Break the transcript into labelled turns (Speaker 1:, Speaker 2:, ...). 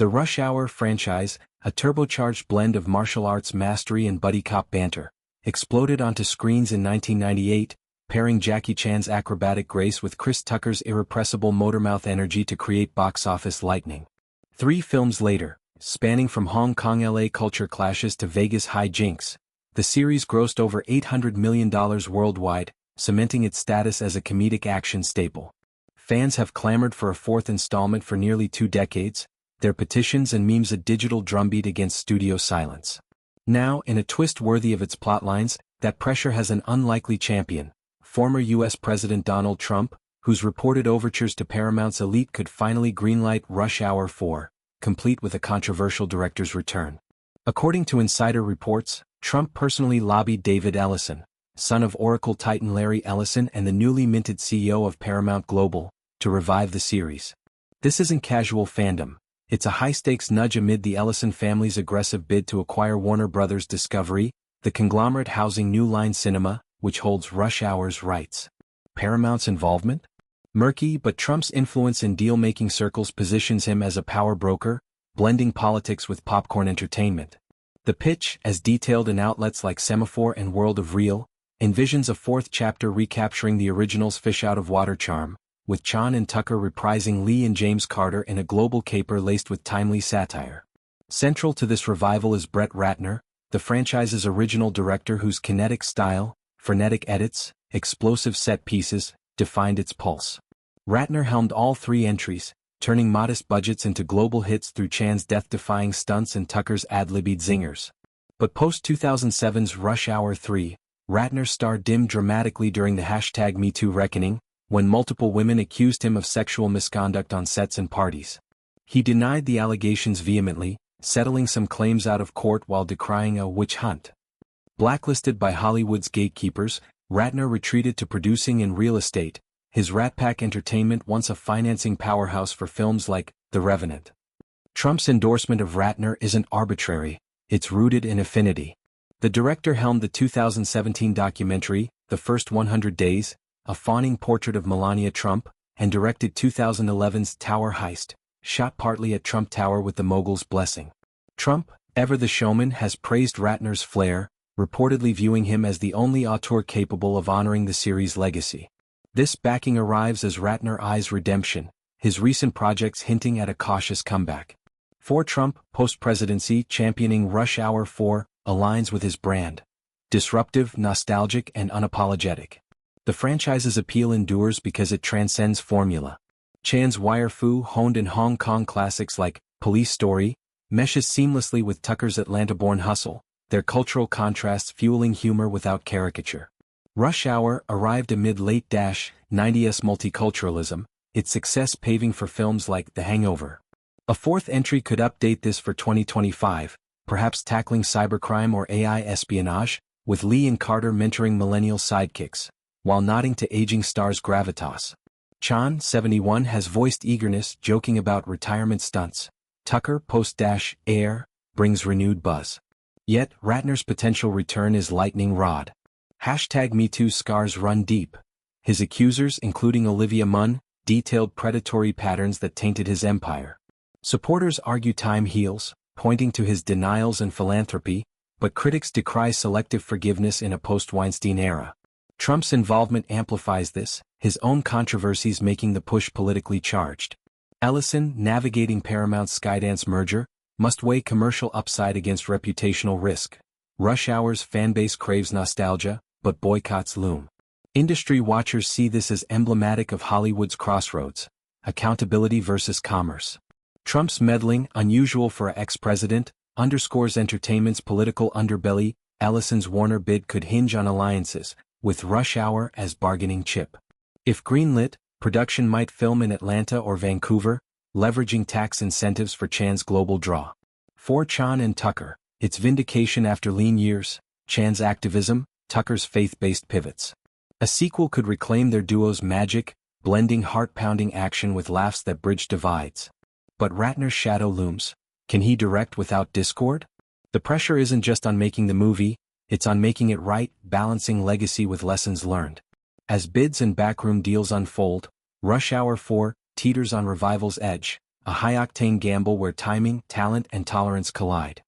Speaker 1: The Rush Hour franchise, a turbocharged blend of martial arts mastery and buddy cop banter, exploded onto screens in 1998, pairing Jackie Chan's acrobatic grace with Chris Tucker's irrepressible motormouth energy to create box office lightning. 3 films later, spanning from Hong Kong-LA culture clashes to Vegas hijinks, the series grossed over $800 million worldwide, cementing its status as a comedic action staple. Fans have clamored for a 4th installment for nearly 2 decades, their petitions and memes a digital drumbeat against studio silence. Now, in a twist worthy of its plotlines, that pressure has an unlikely champion, former U.S. President Donald Trump, whose reported overtures to Paramount's elite could finally greenlight Rush Hour 4, complete with a controversial director's return. According to insider reports, Trump personally lobbied David Ellison, son of Oracle titan Larry Ellison and the newly minted CEO of Paramount Global, to revive the series. This isn't casual fandom. It's a high-stakes nudge amid the Ellison family's aggressive bid to acquire Warner Bros. Discovery, the conglomerate housing New Line Cinema, which holds Rush Hour's rights. Paramount's involvement? Murky, but Trump's influence in deal-making circles positions him as a power broker, blending politics with popcorn entertainment. The pitch, as detailed in outlets like Semaphore and World of Real, envisions a 4th chapter recapturing the original's fish-out-of-water charm, with Chan and Tucker reprising Lee and James Carter in a global caper laced with timely satire. Central to this revival is Brett Ratner, the franchise's original director whose kinetic style, frenetic edits, explosive set pieces, defined its pulse. Ratner helmed all 3 entries, turning modest budgets into global hits through Chan's death-defying stunts and Tucker's ad-libbed zingers. But post-2007's Rush Hour 3, Ratner's star dimmed dramatically during the #MeToo reckoning, when multiple women accused him of sexual misconduct on sets and parties. He denied the allegations vehemently, settling some claims out of court while decrying a witch hunt. Blacklisted by Hollywood's gatekeepers, Ratner retreated to producing in real estate, his Rat Pack Entertainment once a financing powerhouse for films like The Revenant. Trump's endorsement of Ratner isn't arbitrary, it's rooted in affinity. The director helmed the 2017 documentary, The First 100 Days, a fawning portrait of Melania Trump, and directed 2011's Tower Heist, shot partly at Trump Tower with the mogul's blessing. Trump, ever the showman, has praised Ratner's flair, reportedly viewing him as the only auteur capable of honoring the series' legacy. This backing arrives as Ratner eyes redemption, his recent projects hinting at a cautious comeback. For Trump, post-presidency championing Rush Hour 4 aligns with his brand. Disruptive, nostalgic, and unapologetic. The franchise's appeal endures because it transcends formula. Chan's wire-fu honed in Hong Kong classics like Police Story meshes seamlessly with Tucker's Atlanta-born hustle, their cultural contrasts fueling humor without caricature. Rush Hour arrived amid late-90s multiculturalism, its success paving for films like The Hangover. A 4th entry could update this for 2025, perhaps tackling cybercrime or AI espionage, with Lee and Carter mentoring millennial sidekicks, while nodding to aging stars' gravitas. Chan, 71, has voiced eagerness, joking about retirement stunts. Tucker, post-Air, brings renewed buzz. Yet, Ratner's potential return is lightning rod. #MeToo scars run deep. His accusers, including Olivia Munn, detailed predatory patterns that tainted his empire. Supporters argue time heals, pointing to his denials and philanthropy, but critics decry selective forgiveness in a post-Weinstein era. Trump's involvement amplifies this, his own controversies making the push politically charged. Ellison, navigating Paramount's Skydance merger, must weigh commercial upside against reputational risk. Rush Hour's fanbase craves nostalgia, but boycotts loom. Industry watchers see this as emblematic of Hollywood's crossroads, accountability versus commerce. Trump's meddling, unusual for an ex-president, underscores entertainment's political underbelly. Ellison's Warner bid could hinge on alliances, with Rush Hour as bargaining chip. If greenlit, production might film in Atlanta or Vancouver, leveraging tax incentives for Chan's global draw. For Chan and Tucker, it's vindication after lean years, Chan's activism, Tucker's faith-based pivots. A sequel could reclaim their duo's magic, blending heart-pounding action with laughs that bridge divides. But Ratner's shadow looms. Can he direct without discord? The pressure isn't just on making the movie, it's on making it right, balancing legacy with lessons learned. As bids and backroom deals unfold, Rush Hour 4 teeters on revival's edge, a high-octane gamble where timing, talent and tolerance collide.